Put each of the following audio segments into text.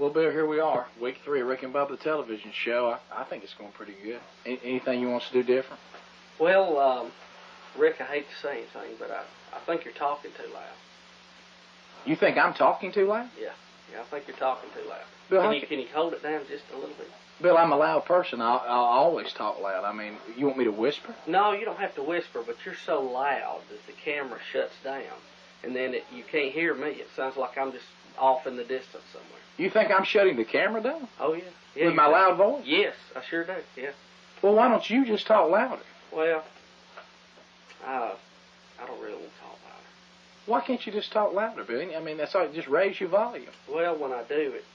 Well, Bill, here we are, week 3 of Rick and Bubba, the television show. I think it's going pretty good. Anything you want us to do different? Well, Rick, I hate to say anything, but I think you're talking too loud. You think I'm talking too loud? Yeah, I think you're talking too loud. Bill, can you hold it down just a little bit? Bill, I'm a loud person. I'll always talk loud. I mean, you want me to whisper? No, you don't have to whisper, but you're so loud that the camera shuts down, and then you can't hear me. It sounds like I'm just off in the distance somewhere. You think I'm shutting the camera down? Oh, yeah. With my loud voice? Yes, I sure do, yeah. Well, why don't you just talk louder? Well, I don't really want to talk louder. Why can't you just talk louder, Bill? I mean, that's all. Just raise your volume. Well, when I do, it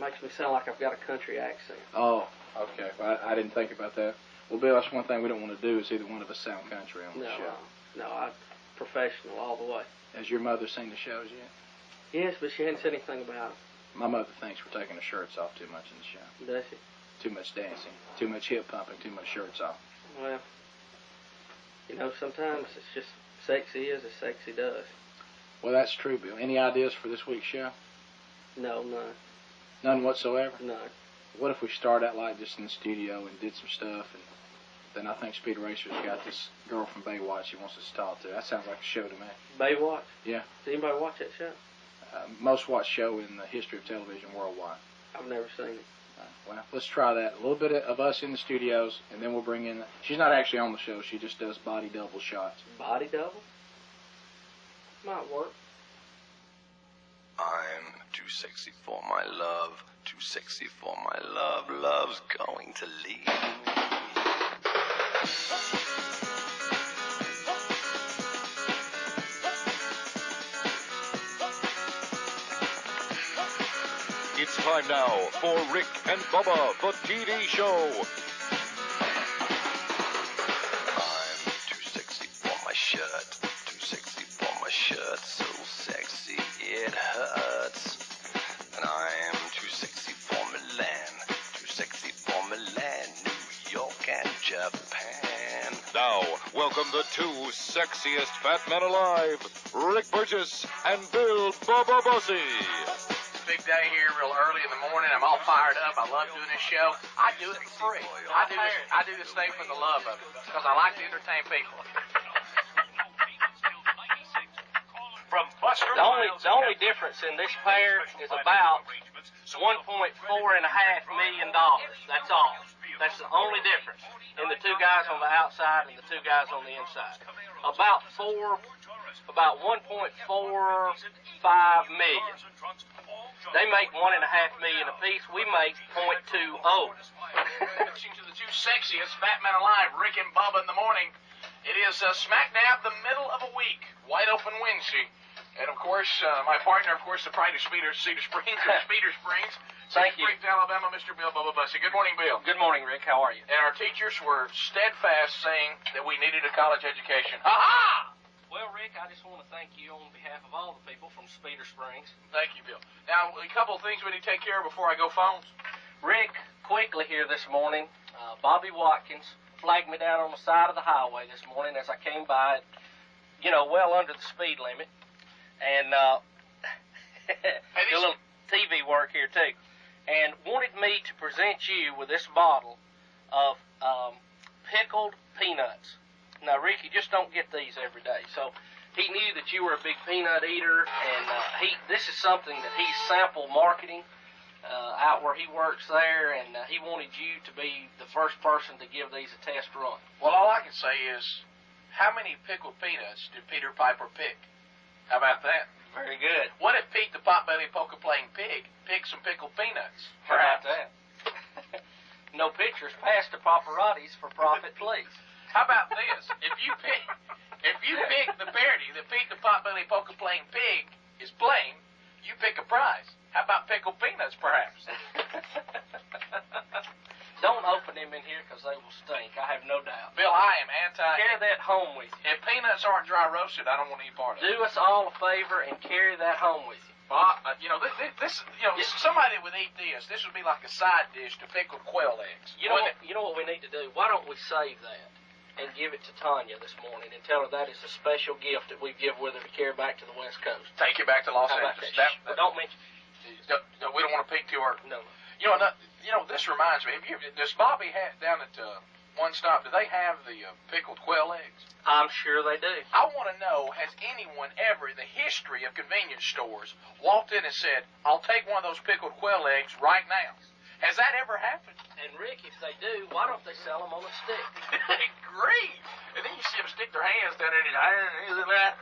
makes me sound like I've got a country accent. Oh, okay. Well, I didn't think about that. Well, Bill, that's one thing we don't want to do is either one of us sound country on the show. No, I'm professional all the way. Has your mother seen the shows yet? Yes, but she hadn't said anything about it. My mother thinks we're taking the shirts off too much in the show. Does she? Too much dancing, too much hip pumping, too much shirts off. Well, sometimes it's just sexy is as sexy does. Well, that's true, Bill. Any ideas for this week's show? No, none. None whatsoever? None. What if we start out like just in the studio and did some stuff, and then I think Speed Racer's got this girl from Baywatch he wants us to talk to. That sounds like a show to me. Baywatch? Yeah. Does anybody watch that show? Most watched show in the history of television worldwide. I've never seen it. Well, let's try that. A little bit of us in the studios, and then we'll bring in... She's not actually on the show. She just does body double shots. Body double? Might work. I'm too sexy for my love. Too sexy for my love. Love's going to leave me. It's time now for Rick and Bubba, the TV show. I'm too sexy for my shirt. Too sexy for my shirt. So sexy it hurts. And I'm too sexy for Milan. Too sexy for Milan, New York and Japan. Now, welcome the two sexiest fat men alive, Rick Burgess and Bill Bubba Bussy. Big day here, real early in the morning. I'm all fired up. I love doing this show. I do it for free. I do this thing for the love of it because I like to entertain people. From Buster. The only difference in this pair is about $1.4 million. That's all. That's the only difference in the two guys on the outside and the two guys on the inside. About 1.45 million. They make $1.5 million apiece. We make 0.20. To the two sexiest fat men alive, Rick and Bubba in the morning. It is smack dab the middle of a week. Wide open Wednesday. And, of course, my partner, of course, the pride of Cedar Springs. Thank you. Springs, Alabama, Mr. Bill Bubba Bussy. Good morning, Bill. Good morning, Rick. How are you? And our teachers were steadfast saying that we needed a college education. Ha-ha! Well, Rick, I just want to thank you on behalf of all the people from Cedar Springs. Thank you, Bill. Now, a couple of things we need to take care of before I go phones. Rick, quickly here this morning, Bobby Watkins flagged me down on the side of the highway this morning as I came by, well under the speed limit. And do a little TV work here, too. And wanted me to present you with this bottle of pickled peanuts. Now, Rick, you just don't get these every day. So he knew that you were a big peanut eater, and this is something that he's sample marketing out where he works there, and he wanted you to be the first person to give these a test run. Well, all I can say is, how many pickled peanuts did Peter Piper pick? How about that? Very good. What if Pete the Potbelly Polka-playing pig picked some pickled peanuts? How about that? No pictures passed to paparazzi's for profit, please. How about this? If you pick the parody that Pete the Potbelly Polka-playing pig is playing, you pick a prize. How about pickled peanuts, perhaps? Don't open them in here because they will stink. I have no doubt. Bill, I am anti. Carry that home with you. If peanuts aren't dry roasted, I don't want any part of it. Do us all a favor and carry that home with you. Somebody would eat this. This would be like a side dish to pickled quail eggs. You know what we need to do? Why don't we save that and give it to Tonya this morning and tell her that is a special gift that we give with her to carry back to the West Coast? Take it back to Los Angeles. Don't mention. No, we don't want to you are. No. This reminds me. Does Bobby have down at One Stop? Do they have the pickled quail eggs? I'm sure they do. I want to know: has anyone ever, in the history of convenience stores, walked in and said, "I'll take one of those pickled quail eggs right now"? Has that ever happened? And Rick, if they do, why don't they sell them on a stick? Great. And then you see them stick their hands down in his hands and that.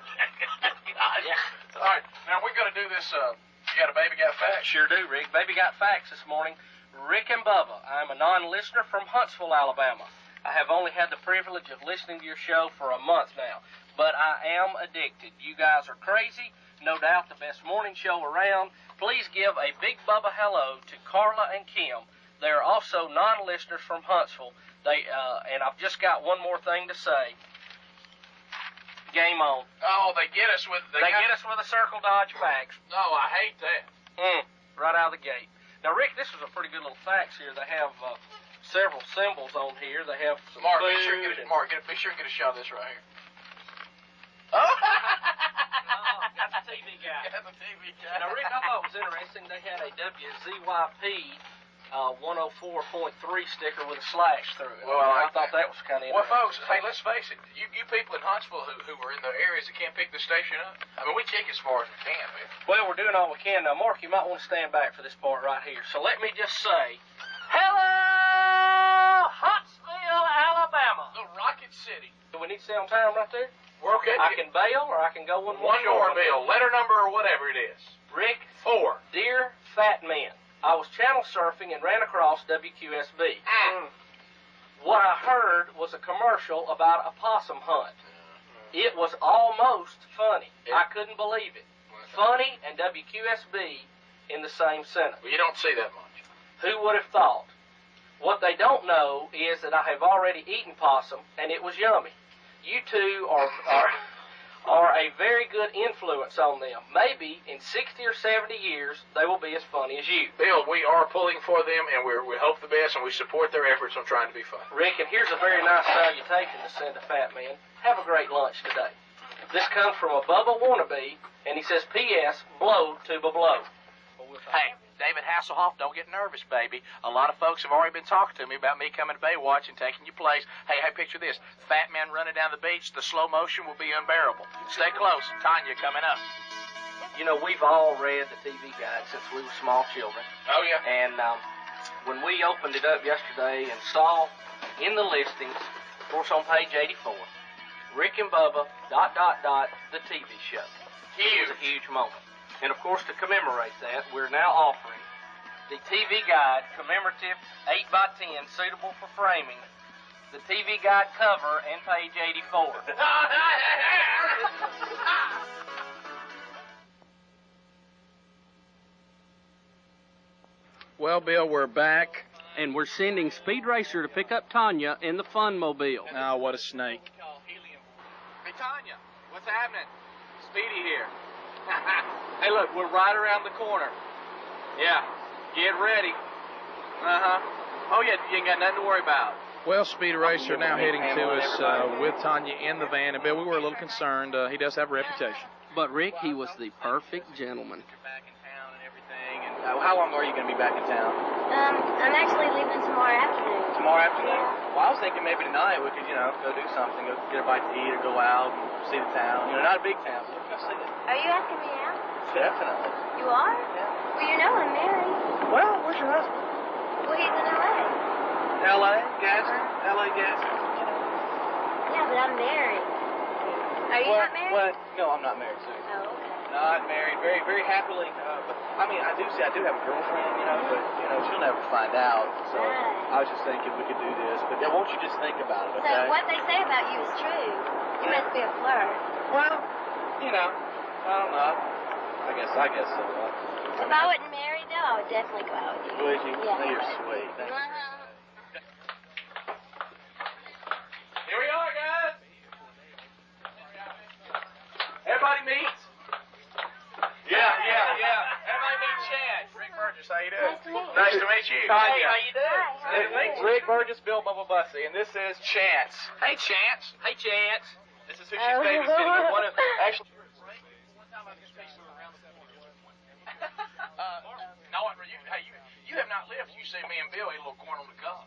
Yeah. All right, now we're going to do this. You got a baby got facts? Sure do, Rick. Baby got facts this morning. Rick and Bubba. I'm a non-listener from Huntsville, Alabama. I have only had the privilege of listening to your show for a month now, but I am addicted. You guys are crazy. No doubt the best morning show around. Please give a big Bubba hello to Carla and Kim. They are also non-listeners from Huntsville. And I've just got one more thing to say. Game on. Oh, they get us with Get us with a circle dodge facts. No, I hate that. Right out of the gate. Now, Rick, this was a pretty good little facts here. They have several symbols on here. They have some Mark, food. be sure and get a shot of this right here. Oh, got the TV guy. Got the TV guy. Now, Rick, I thought it was interesting. They had a WZYP 104.3 sticker with a slash through it. Well, I thought that was kind of interesting. Well, folks, hey, let's face it. You people in Huntsville who are in the areas that can't pick the station up, I mean, we kick as far as we can, man. Well, we're doing all we can. Now, Mark, you might want to stand back for this part right here. So let me just say, hello, Huntsville, Alabama. The Rocket City. Do we need to stay on time right there? We're okay. I can bail or I can go one more. One more, Bill. Letter number or whatever it is. Rick, 4. Dear Fat Men, I was channel surfing and ran across WQSB. What I heard was a commercial about a possum hunt. It was almost funny. I couldn't believe it. Funny and WQSB in the same sentence. Well, you don't see that much. Who would have thought? What they don't know is that I have already eaten possum, and it was yummy. You two are a very good influence on them. Maybe in 60 or 70 years, they will be as funny as you. Bill, we are pulling for them, and we hope the best, and we support their efforts on trying to be funny. Rick, and here's a very nice salutation to send to Fat Man. Have a great lunch today. This comes from a Bubba wannabe, and he says, P.S., blow, tuba, blow. Hey, David Hasselhoff, don't get nervous, baby. A lot of folks have already been talking to me about me coming to Baywatch and taking your place. Hey, picture this. Fat man running down the beach. The slow motion will be unbearable. Stay close. Tonya coming up. You know, we've all read the TV guide since we were small children. Oh, yeah. And when we opened it up yesterday and saw in the listings, of course on page 84, Rick and Bubba, ... the TV show. It was a huge moment. And, of course, to commemorate that, we're now offering the TV Guide commemorative 8x10 suitable for framing, the TV Guide cover, and page 84. Well, Bill, we're back. And we're sending Speed Racer to pick up Tonya in the Fun Mobile. Oh, what a snake. Hey, Tonya, what's happening? Speedy here. Hey, look, we're right around the corner. Yeah, get ready. Oh, yeah, you ain't got nothing to worry about. Well, Speed Racer now heading to us with Tonya in the van. And, Bill, we were a little concerned. He does have a reputation. But, Rick, he was the perfect gentleman. You're back in town and everything. And how long are you going to be back in town? I'm actually leaving tomorrow afternoon. Tomorrow afternoon? Yeah. Well, I was thinking maybe tonight we could, go do something, go get a bite to eat or go out and see the town. Not a big town, but go see it. Are you asking me out? Definitely. You are? Yeah. Well, you know I'm married. Well, where's your husband? Well, he's in L.A. L.A. Gadsden? L.A. Gadsden? Yeah, but I'm married. Are you not married? Well, no, I'm not married, Sue. Oh, okay. Not married, very, very happily. But I mean, I do have a girlfriend, but she'll never find out. So Right. I was just thinking we could do this. But won't you just think about it, So okay? what they say about you is true. You must be a flirt. Well, I don't know. I guess so. If I wasn't married, though, I would definitely go out with you. Would you? Yeah. You're sweet. Thank you. Here we are, guys. Everybody meet. Yeah. Everybody meet Chad. Rick Burgess, how you doing? Nice to meet you. Nice to meet you. Hey, Tonya. how you doing? Hi. This is Rick Burgess, Bill Bubba Bussy, and this is Chance. Hey, Chance. Hey, Chance. This is who she's babysitting. With one of actually. One time I just move around the corner. No, hey, you see me and Bill eat a little corn on the cob.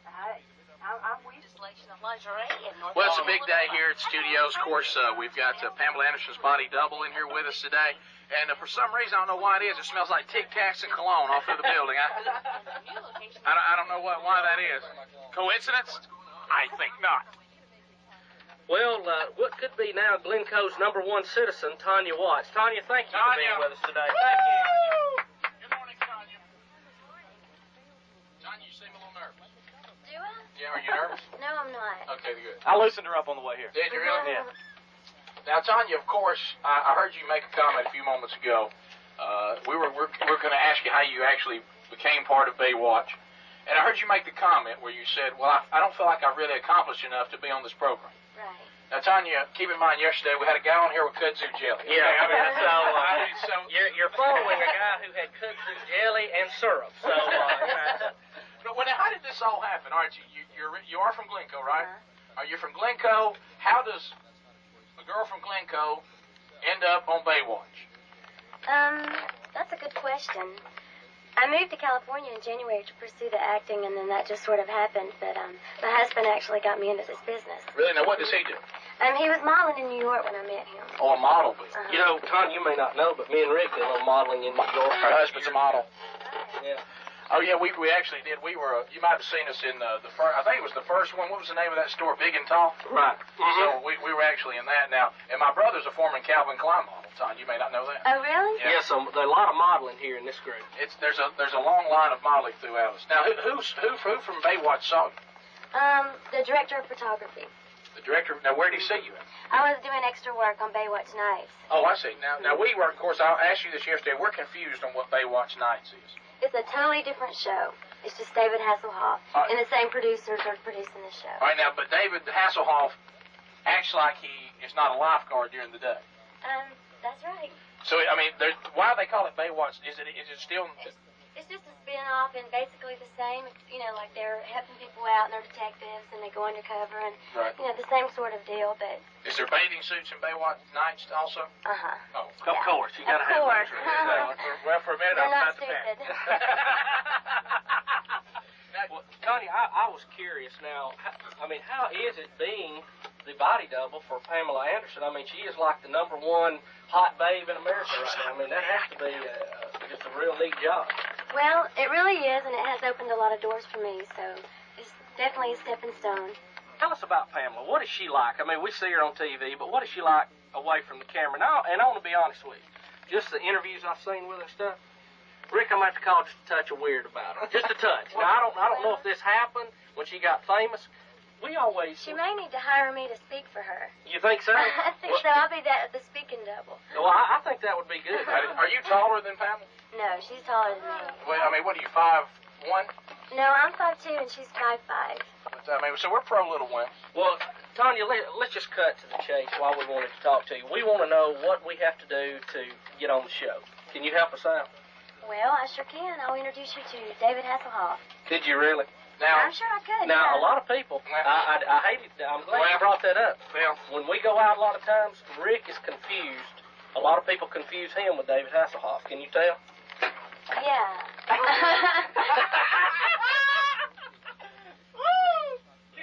I'm legislation of lingerie in North Well, it's a big day here at studios. Of course, we've got Pamela Anderson's Body Double in here with us today. And for some reason, I don't know why it is, it smells like Tic Tacs and cologne all through the building. I don't know why that is. Coincidence? I think not. Well, what could be now Glencoe's #1 citizen, Tonya Watts. Tonya, thank you for being with us today. Thank you. Good morning, Tonya. Tonya, you seem a little nervous. Do I? Yeah, are you nervous? No, I'm not. Okay, good. I loosened her up on the way here. Did you really? Yeah. Now, Tonya, of course, I heard you make a comment a few moments ago. We're going to ask you how you actually became part of Baywatch. And I heard you make the comment where you said, well, I don't feel like I've really accomplished enough to be on this program. Right. Now, Tonya, keep in mind, yesterday we had a guy on here with kudzu jelly. Yeah, I mean, So you're following a guy who had kudzu jelly and syrup. So, But how did this all happen? All right, you are from Glencoe, right? Uh-huh. Are you from Glencoe? How does a girl from Glencoe end up on Baywatch? That's a good question. I moved to California in January to pursue the acting, and then that just sort of happened. But my husband actually got me into this business. Really? Now, what does he do? He was modeling in New York when I met him. Oh, a model. Uh-huh. you know, Tonya, you may not know, but me and Rick did a little modeling in New York. Her husband's a model. Yeah. Oh, yeah, we actually did. We were, you might have seen us in the first, I think it was the first one. What was the name of that store? Big and Tall? Right. So we were actually in that now. And my brother's a former Calvin Klein model, Tonya. You may not know that. Oh, really? Yeah. Yeah, so there's a lot of modeling here in this group. There's a long line of modeling throughout us. Now, who from Baywatch saw you? The director of photography. The director. Now, where did he see you at? I was doing extra work on Baywatch Nights. Oh, I see. Now we were, of course, I asked you this yesterday. We're confused on what Baywatch Nights is. It's a totally different show. It's just David Hasselhoff and the same producers are producing the show. All right, now, but David Hasselhoff acts like he is not a lifeguard during the day. That's right. So, I mean, why do they call it Baywatch? Is it still... It's just a spin-off and basically the same, you know, like they're helping people out and they're detectives and they go undercover and, Right. you know, the same sort of deal, but... Is there bathing suits in Baywatch Nights also? Uh-huh. Oh, Of course, you gotta have course. those. well, for a minute, They're I was not about to panic. stupid. Well, Tonya, I was curious now. How is it being the body double for Pamela Anderson? I mean, she is like the #1 hot babe in America right now. I mean, that has to be just a real neat job. Well, it really is, and it has opened a lot of doors for me, so it's definitely a stepping stone. Tell us about Pamela. What is she like? I mean, we see her on TV, but what is she like away from the camera? Now, and I want to be honest with you, just the interviews I've seen with her and stuff, Rick, I'm going to have to call just a touch of weird about her. Just a touch. Now, I don't know if this happened when she got famous. She may need to hire me to speak for her. You think so? I think so. I'll be the speaking double. Well, I think that would be good. Are you taller than Pamela? No, she's taller than me. Well, I mean, what are you, 5'1"? No, I'm 5'2", and she's 5'5". I mean, so we're pro little women. Well, Tonya, let's just cut to the chase while we wanted to talk to you. We want to know what we have to do to get on the show. Can you help us out? Well, I sure can. I'll introduce you to David Hasselhoff. Did you really? I'm sure I could. Now, yeah. a lot of people, I hate it. I'm glad you brought that up. Well, When we go out a lot of times, Rick is confused. A lot of people confuse him with David Hasselhoff. Can you tell? Yeah.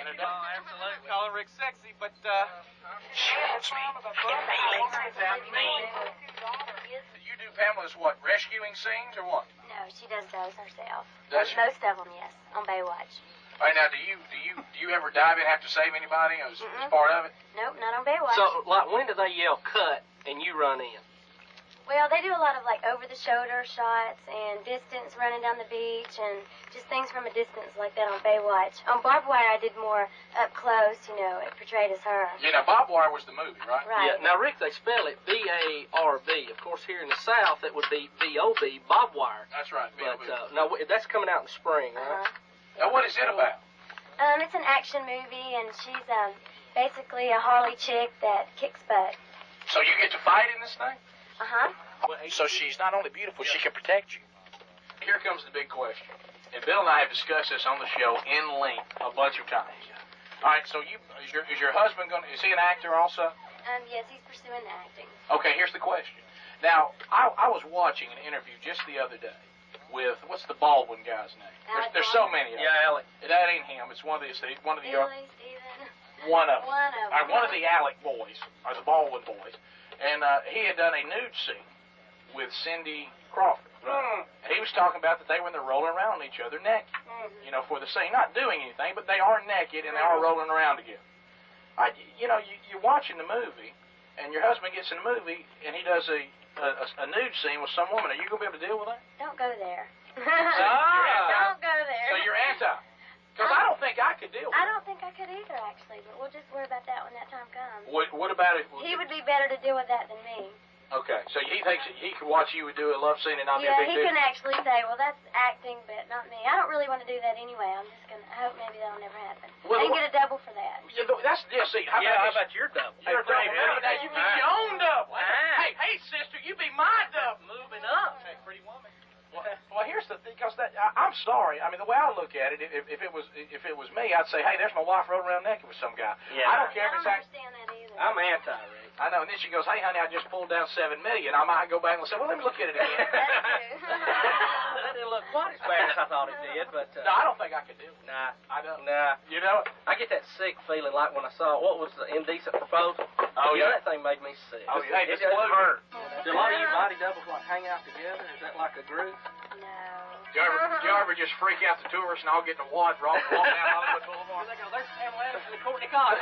Absolutely. Call Rick sexy, but she wants me. You do Pamela's what, rescuing scenes or what? No, she does those herself. Does she? Most of them, yes, on Baywatch. All right, now, do you ever dive in, have to save anybody as part of it? Nope, not on Baywatch. So, like, when do they yell cut and you run in? Well, they do a lot of, like, over-the-shoulder shots and distance running down the beach and just things from a distance like that on Baywatch. On Barbed Wire, I did more up close, you know, it portrayed as her. Yeah, now, Bob Wire was the movie, right? Right. Yeah. Now, Rick, they spell it B-A-R-B. Of course, here in the South, it would be B-O-B, Bob Wire. That's right. But, no, that's coming out in the spring, right? Now, what is it about? It's an action movie, and she's basically a Harley chick that kicks butt. So you get to fight in this thing? Uh-huh. So she's not only beautiful, she can protect you. Here comes the big question. And Bill and I have discussed this on the show in length a bunch of times. All right, so is your husband is he an actor also? Yes, he's pursuing acting. Okay, here's the question. Now, I was watching an interview just the other day with, what's the Baldwin guy's name? There's so many of them. Yeah, Alec. That ain't him. It's one of the Steven. one of them. One One of the Alec boys, or the Baldwin boys. And he had done a nude scene with Cindy Crawford. Mm. And he was talking about that they were in there rolling around on each other naked. You know, for the scene. Not doing anything, but they are naked and they are rolling around together. You're watching the movie, and your husband gets in the movie, and he does a nude scene with some woman. Are you going to be able to deal with that? Don't go there. Don't go there. So you're anti? Because I don't think I could deal with I it. don't think I could either, actually, but we'll just worry about that when that time comes. What about it? He would be better to deal with that than me. Okay, so he thinks he could watch you do a love scene and not be a Yeah, big he deal? can actually say, well, that's acting, but not me. I don't really want to do that anyway. I hope maybe that'll never happen. Well, I can get a double for that. Yeah, see, how How about about your double? Hey, You're double. Now you get your own double. Ah. Hey, sister, you be my double. Moving up. Hey, pretty woman. Well, here's the thing, because I'm sorry. I mean, the way I look at it, if it was me, I'd say, hey, there's my wife rolling around naked with some guy. Yeah. I don't care if I it's don't understand that either. I'm anti, Rick. I know. And then she goes, hey, honey, I just pulled down $7 million. I might go back and say, well, let me look at it again. That's true. That didn't look quite as bad as I thought it did, but... No, I don't think I could do it. Nah. I don't. Nah. You know? I get that sick feeling like when I saw, what was the Indecent Proposal? Oh, You know, yeah. that thing made me sick. Oh, yeah. Hey, It this doesn't blows hurt. Do a lot of you body doubles like hang out together? Is that like a group? No. Do you ever just freak out the tourists and all get in a wad walk down Hollywood Boulevard? They go, there's Pamela Anderson and Courtney Cox.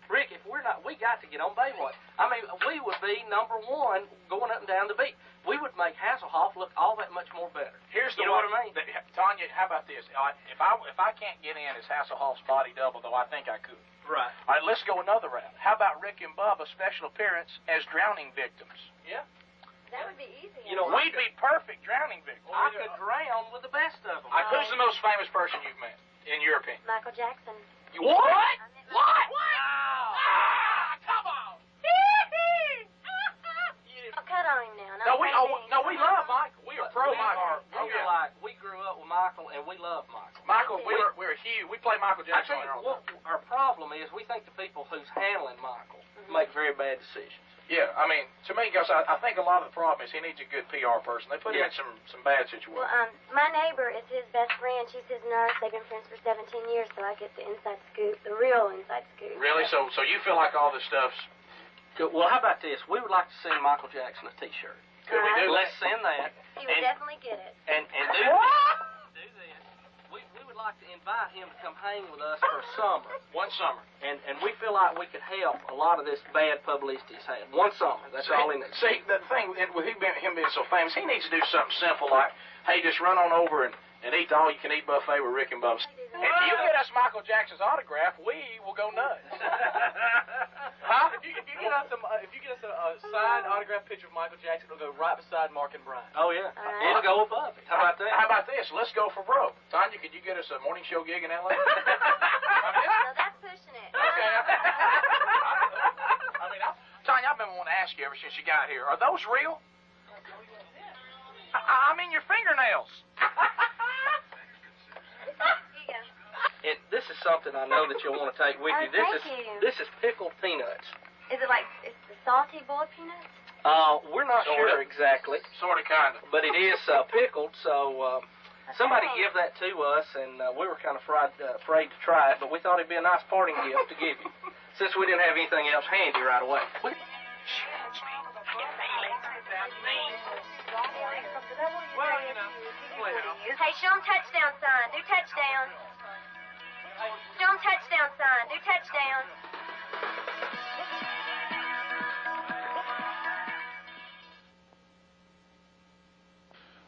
Rick, if we're not, we got to get on Baywatch. I mean, we would be number one going up and down the beach. We would make Hasselhoff look all that much more better. Here's the You know one, what I mean? Tonya, how about this? If I can't get in as Hasselhoff's body double, though, I think I could. Right. All right, let's go another round. How about Rick and Bubba special appearance as drowning victims? Yeah. That would be easy. You know, We'd be perfect drowning victims. I could drown with the best of them. Who's the most famous person you've met, in your opinion? Michael Jackson. What? What? Wow. Come on. Don't cut on him now. No, we love Michael. We are pro Michael. We grew up with Michael, and we love Michael. Michael, we're huge. We play Michael I Jackson tell you all what, our problem is we think the people who's handling Michael make very bad decisions. Yeah, I mean, to me, because I think a lot of the problem is he needs a good PR person. They put him in some bad situations. Well, my neighbor is his best friend. She's his nurse. They've been friends for 17 years, so I get the inside scoop, the real inside scoop. Really? So you feel like all this stuff's... Good. Well, how about this? We would like to send Michael Jackson a T-shirt. Could we do Let's send that. He would definitely get it. And do this. Do this. We would like to invite him to come hang with us for summer. One summer. And we feel like we could help a lot of this bad publicity he's had. One summer. That's all he needs. See, the thing with him being so famous, he needs to do something simple like, hey, just run on over and eat the all-you-can-eat buffet with Rick and Bubba. And if you get us Michael Jackson's autograph, we will go nuts. Huh? If you get us a signed autograph picture of Michael Jackson, it'll go right beside Mark and Brian. Oh, yeah. All right. It'll go above it. How about that? How about this? Let's go for broke. Tonya, could you get us a morning show gig in L.A.? No, that's pushing it. Okay. Tonya, I've been wanting to ask you ever since you got here. Are those real? I mean your fingernails. This is something I know that you'll want to take with you. Thank you. This is pickled peanuts. Is it like it's the salty boiled peanuts? We're not Sorta. sure exactly, Sort of, kind of. but it is pickled. So somebody give that to us, and we were kind of afraid to try it, but we thought it'd be a nice parting gift to give you, since we didn't have anything else handy right away. Well, you know, Hey, show them touchdown sign. Do touchdown. Show them touchdown sign. Do touchdown.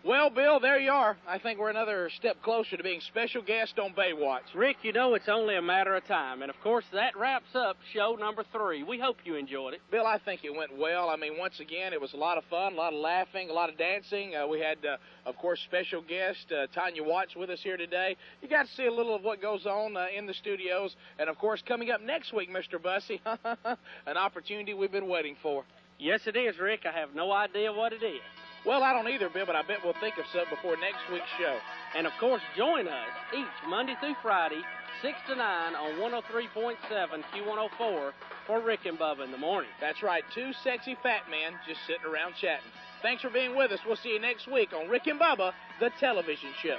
Well, Bill, there you are. I think we're another step closer to being special guest on Baywatch. Rick, you know it's only a matter of time. And, of course, that wraps up show number 3. We hope you enjoyed it. Bill, I think it went well. I mean, once again, it was a lot of fun, a lot of laughing, a lot of dancing. We had, of course, special guest Tonya Watts with us here today. You got to see a little of what goes on in the studios. And, of course, coming up next week, Mr. Bussey, an opportunity we've been waiting for. Yes, it is, Rick. I have no idea what it is. Well, I don't either, Bill, but I bet we'll think of something before next week's show. And, of course, join us each Monday through Friday, 6 to 9 on 103.7 Q104 for Rick and Bubba in the morning. That's right, two sexy fat men just sitting around chatting. Thanks for being with us. We'll see you next week on Rick and Bubba, the television show.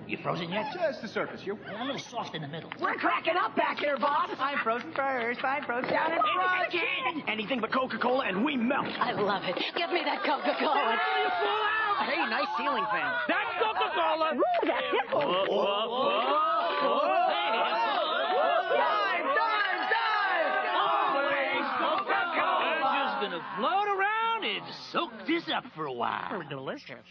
You frozen yet? Just the surface. You? I'm a little soft in the middle. We're cracking up back here, boss. I'm frozen first. I'm frozen down in front. Anything but Coca-Cola and we melt. I love it. Give me that Coca-Cola. You pull out. Hey, nice ceiling fan. That's Coca-Cola. Ooh, that's it. Always Coca-Cola. I'm just gonna float around and soak this up for a while. Delicious.